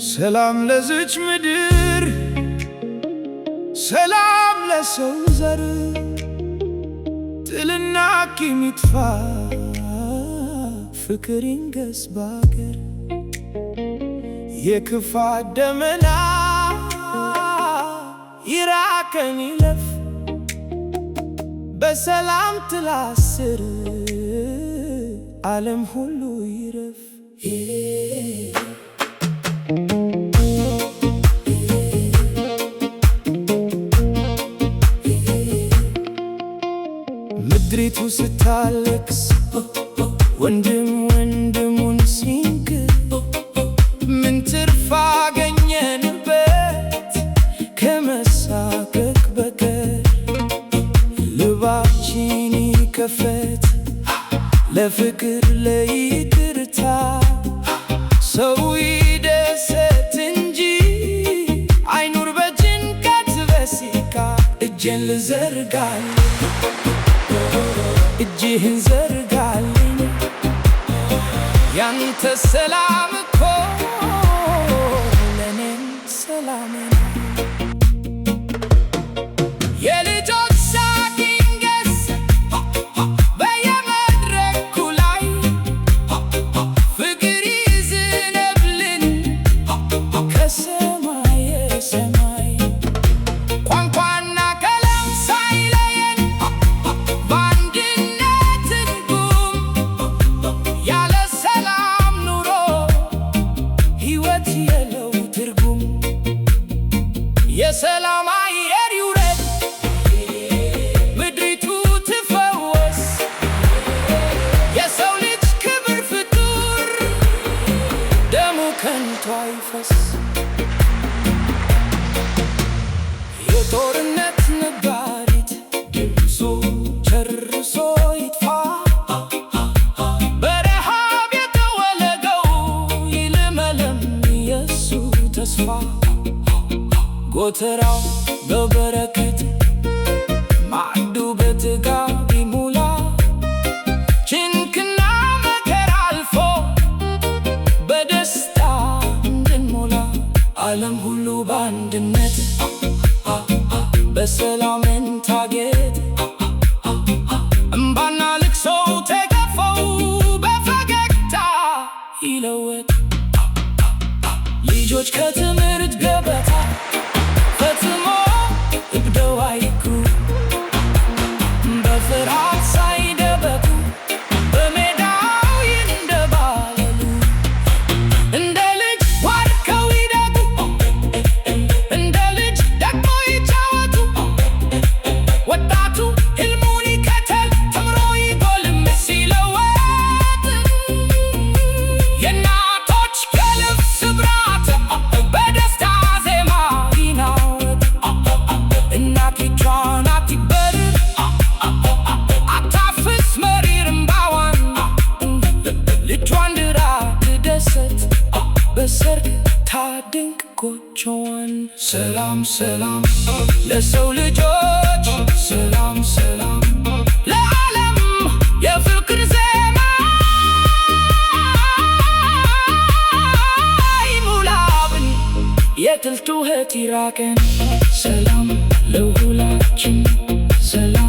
ሰላም ለዝች ምድር፣ ሰላም ለሰው ዘር፣ ጥልና ቂም ይጥፋ፣ ፍቅር ይንገስ በአገር። የክፋት ደመና ይራቀን ይለፍ፣ በሰላም ጥላ ስር ዓለም ሁሉ ይረፍ። ምድሪቱ ስታለቅስ ወንድም ወንድሙን ሲንክር፣ ምን ትርፍ አገኘንበት ከመሳቀቅ በቀር? ልባችን ይከፈት ለፍቅር ለይቅርታ፣ ሰው ይደሰት እንጂ አይኑር በጭንቀት በሲቃ። እጄን ልዘርጋልኝ እጅህን ዘርጋልኝ፣ ያንተ ሰላም እኮ ለኔም ሰላም ነው። የልጆች ሳቅ ይንገስ በየመድረኩ ላይ፣ ፍቅር ይዝነብልን ከሰማየ ሰማይ። ቋንቋና ቀለም ሳይለየን በአንድነት እንቁም፣ ያለ ሰላም ኑሮ ሕይወት የለው ትርጉም። የሰላም አየር ይውረድ ምድሪቱ ትፈወስ፣ የሰው ልጅ ክብር ፍጡር ደሙ ከንቱ አይፈስ። የጦርነት ነጋሪት ድምፁ ጨርሶ ይጥፋ፣ በረሃብ የተወለገው ይልመለም የሱ ተስፋ። ጎተራው በበረከት ማዕዱ በጥጋብ ይሙላ፣ ጭንቅና መከራ አልፎ በደስታ እንድንሞላ። ዓለም ሁሉ በአንድነት በሰላም እንታገድ፣ እምባና ልቅሶ ተገፈው በፈገግታ ይለወጥ። ልጆች ከትምህርት ገበታ ፈጽሞ እብደው አይኩ፣ በፍርሃት ሳይደበቁ በሜዳው ይንደባለሉ። እንደ ልጅ ዋርከው ይደጉ፣ እንደ ልጅ ደግሞ ይጫወቱ። ወጣቱ ሕልሙን ይከተል፣ ተምሮ ይጎልምስ ሲለወጥ። የእናቶች ከልብ ስብራት በደስታ ዜማ ይናወጥ። እናቲቷን አትበርር፣ አታፍስ መሪር እምባዋን፣ ልጇን ድራ ትደሰት፣ በሰርግ ታድንቅ ጎጆዋን። ሰላም ሰላም ለሰው ልጆች፣ ሰላም ሰላም ለዓለም የፍቅር ዜማ ይሙላብን፣ የጥል ጩኸት ይራቀን። ሰላም ለሁላችን ሰላም